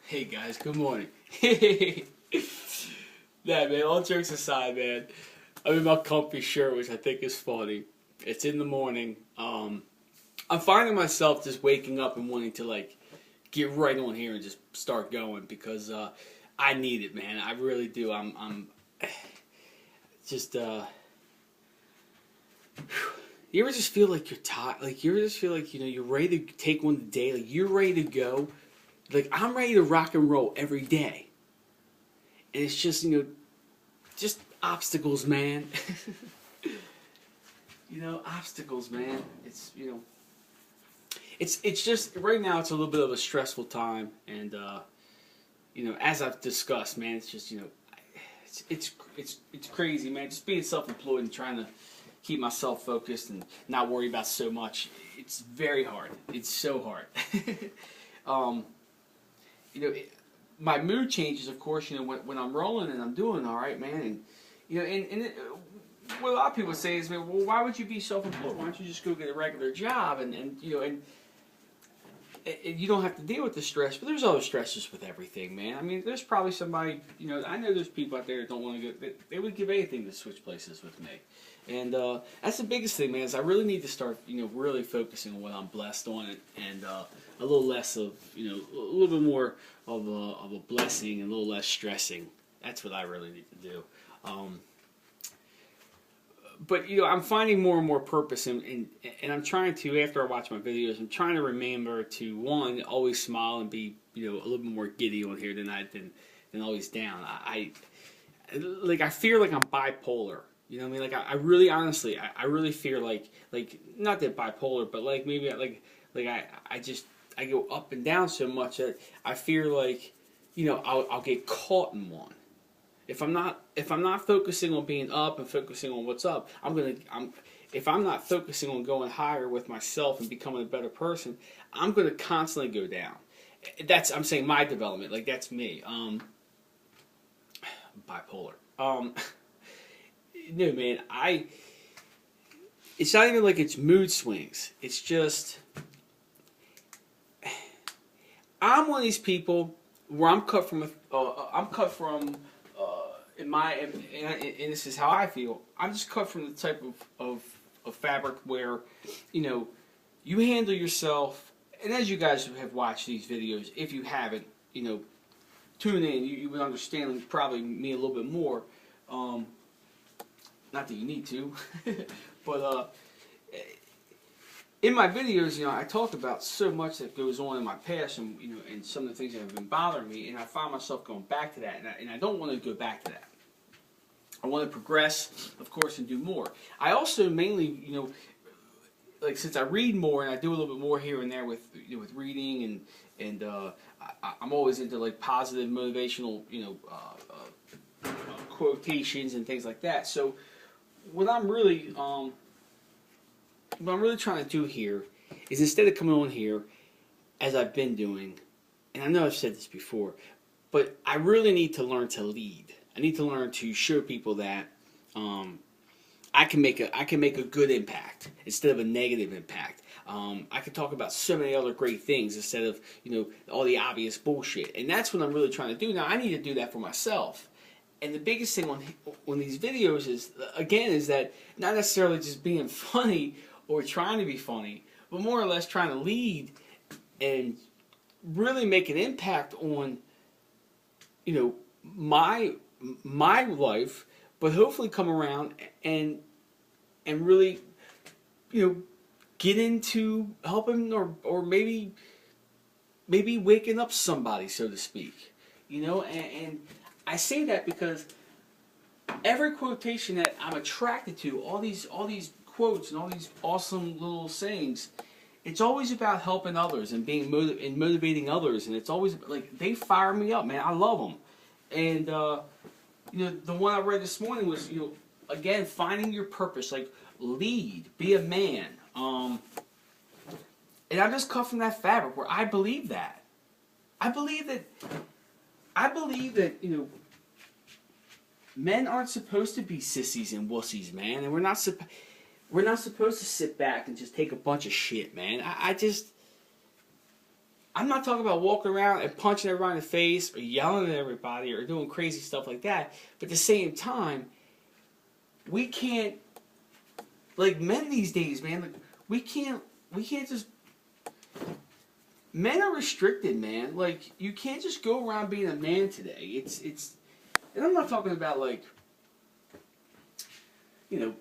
Hey guys, good morning. Nah, man, all jokes aside, man, I'm in my comfy shirt, which I think is funny. It's in the morning. I'm finding myself just waking up and wanting to like get right on here and just start going because I need it, man. I really do. I'm just You ever just feel like you're tired? Like you ever just feel like you're ready to take one day? Like you're ready to go. Like I'm ready to rock and roll every day, and it's just just obstacles, man. Obstacles, man. It's just right now. It's a little bit of a stressful time, and as I've discussed, man, it's just it's crazy, man. Just being self-employed and trying to keep myself focused and not worry about so much. It's very hard. It's so hard. um, my mood changes, of course, when I'm rolling and I'm doing all right, man. And what a lot of people say is, man, well, why would you be self-employed? Why don't you just go get a regular job and you don't have to deal with the stress? But there's other stresses with everything, man. I mean, there's probably somebody, I know there's people out there that don't want to go. They would give anything to switch places with me. And that's the biggest thing, man. Is I really need to start, really focusing on what I'm blessed on, and a little less of, a little bit more of a blessing and a little less stressing. That's what I really need to do. But I'm finding more and more purpose, and I'm trying to. After I watch my videos, I'm trying to remember to one, always smile and be a little bit more giddy on here than always down. I fear like I'm bipolar. You know what I mean? Like I really honestly, I really fear like not that bipolar, but like maybe I go up and down so much that I fear like I'll get caught in one. If I'm not focusing on being up and focusing on what's up, if I'm not focusing on going higher with myself and becoming a better person, I'm gonna constantly go down. I'm saying my development, like that's me. Bipolar. No, man, it's not even like it's mood swings. It's just, I'm one of these people where I'm cut from, and this is how I feel. I'm just cut from the type of fabric where, you handle yourself, and as you guys have watched these videos, if you haven't, tune in, you would understand probably me a little bit more. Not that you need to, but in my videos, I talk about so much that goes on in my past, and and some of the things that have been bothering me, and I find myself going back to that, and I don't want to go back to that. I want to progress, of course, and do more. I also mainly, like since I read more and I do a little bit more here and there with with reading and I'm always into like positive motivational, quotations and things like that. So what I'm really trying to do here is, instead of coming on here as I've been doing, and I know I've said this before, but I really need to learn to lead. I need to learn to show people that I can make a good impact instead of a negative impact. I can talk about so many other great things instead of all the obvious bullshit, and that's what I'm really trying to do. Now I need to do that for myself. And the biggest thing on these videos is, again, is that not necessarily just being funny or trying to be funny, but more or less trying to lead and really make an impact on, my life, but hopefully come around and really, get into helping or maybe waking up somebody, so to speak, and I say that because every quotation that I'm attracted to, all these quotes and all these awesome little sayings, it's always about helping others and being motivating others, and it's always like they fire me up, man. I love them, and the one I read this morning was again, finding your purpose, like lead, be a man, and I'm just cut from that fabric where I believe that. I believe that men aren't supposed to be sissies and wussies, man, and we're not supposed to sit back and just take a bunch of shit, man. I'm not talking about walking around and punching everybody in the face or yelling at everybody or doing crazy stuff like that. But at the same time, we can't, like men these days, man, like we can't just, men are restricted, man. Like you can't just go around being a man today. It's, and I'm not talking about like, you know,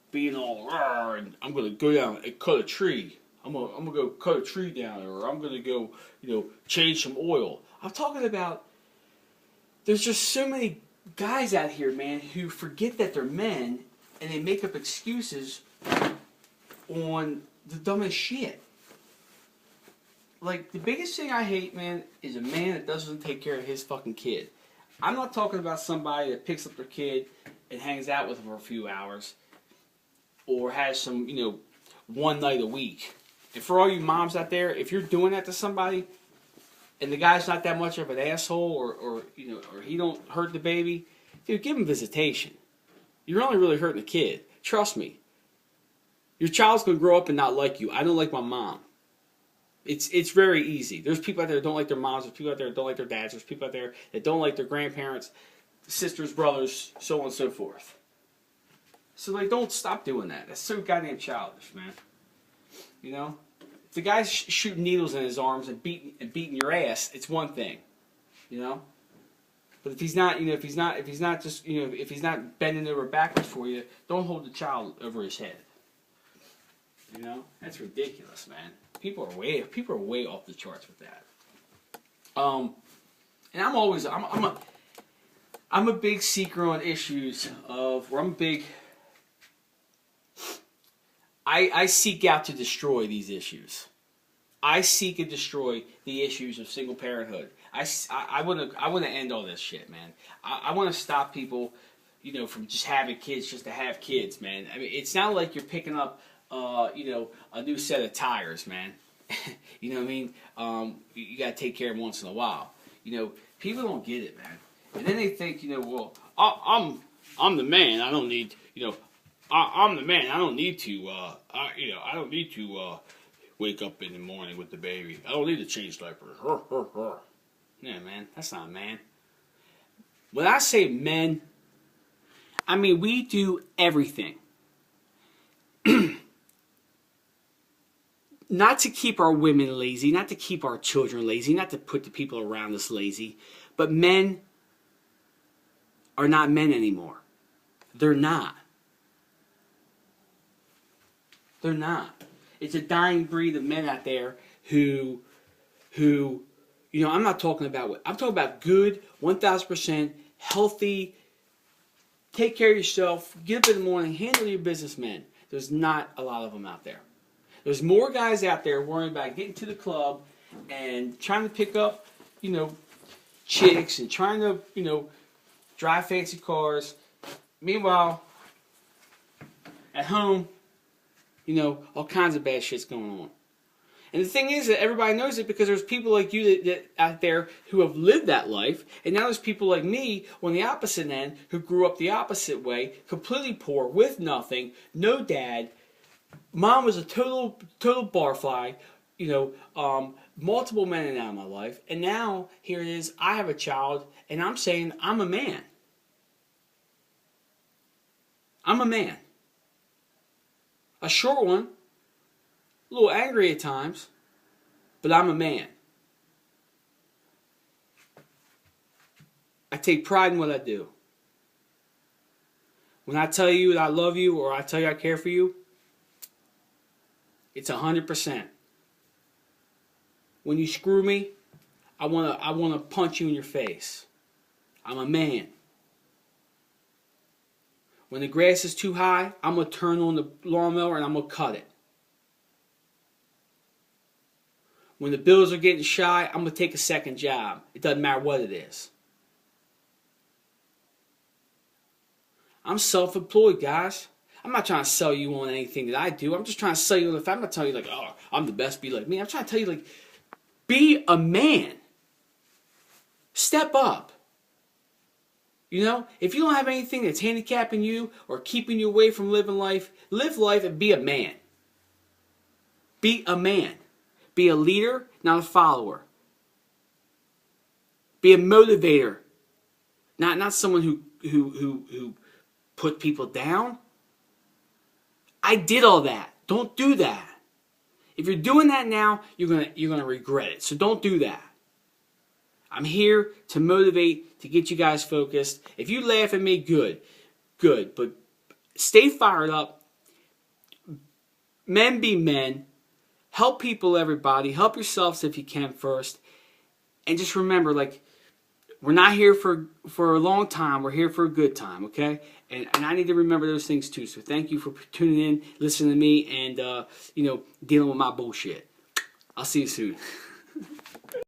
being all, and I'm gonna go down and cut a tree. I'm gonna go cut a tree down, or I'm gonna go, change some oil. I'm talking about. There's just so many guys out here, man, who forget that they're men, and they make up excuses on the dumbest shit. Like the biggest thing I hate, man, is a man that doesn't take care of his fucking kid. I'm not talking about somebody that picks up their kid and hangs out with them for a few hours, or has some, one night a week. And for all you moms out there, if you're doing that to somebody, and the guy's not that much of an asshole, or he don't hurt the baby, dude, give him visitation. You're only really hurting the kid. Trust me. Your child's gonna grow up and not like you. I don't like my mom. It's very easy. There's people out there that don't like their moms. There's people out there that don't like their dads. There's people out there that don't like their grandparents, sisters, brothers, so on and so forth. So don't stop doing that. That's so goddamn childish, man. If the guy's shooting needles in his arms and beating your ass, it's one thing, But if he's not, if he's not bending over backwards for you, don't hold the child over his head. That's ridiculous, man. People are way off the charts with that. And I'm a big seeker on issues I seek out to destroy these issues. I seek and destroy the issues of single parenthood. I want to end all this shit, man. I want to stop people, from just having kids just to have kids, man. I mean, it's not like you're picking up, a new set of tires, man. You know what I mean? You got to take care of them once in a while. People don't get it, man. And then they think, well, I'm the man. I don't need, I'm the man. I don't need to, I don't need to wake up in the morning with the baby. I don't need to change diapers. Yeah, man, that's not a man. When I say men, I mean we do everything. Not to keep our women lazy, not to keep our children lazy, not to put the people around us lazy, but men are not men anymore. They're not. They're not. It's a dying breed of men out there who, I'm not talking about, I'm talking about good, 1,000% healthy, take care of yourself, get up in the morning, handle your business men. There's not a lot of them out there. There's more guys out there worrying about getting to the club and trying to pick up, chicks and trying to, drive fancy cars. Meanwhile, at home, all kinds of bad shit's going on. And the thing is that everybody knows it because there's people like you that out there who have lived that life, and now there's people like me on the opposite end who grew up the opposite way, completely poor, with nothing, no dad. Mom was a total barfly, multiple men in and out of my life, and now here it is, I have a child, and I'm saying I'm a man. I'm a man. A short one, a little angry at times, but I'm a man. I take pride in what I do. When I tell you that I love you or I tell you I care for you, it's 100%. When you screw me, I wanna punch you in your face. I'm a man. When the grass is too high, I'm going to turn on the lawnmower and I'm going to cut it. When the bills are getting shy, I'm going to take a second job. It doesn't matter what it is. I'm self-employed, guys. I'm not trying to sell you on anything that I do. I'm just trying to sell you on the fact. I'm not telling you I'm the best, be like me. I'm trying to tell you, be a man. Step up. If you don't have anything that's handicapping you or keeping you away from living life, live life and be a man. Be a man. Be a leader. not a follower. Be a motivator, not someone who put people down. I did all that. Don't do that. If you're doing that now, you're gonna regret it. So don't do that. I'm here to motivate, to get you guys focused. If you laugh at me, good. But stay fired up. Men be men. Help people, everybody. Help yourselves if you can first. And just remember, like, we're not here for a long time. We're here for a good time, okay? And I need to remember those things too. So thank you for tuning in, listening to me, and dealing with my bullshit. I'll see you soon.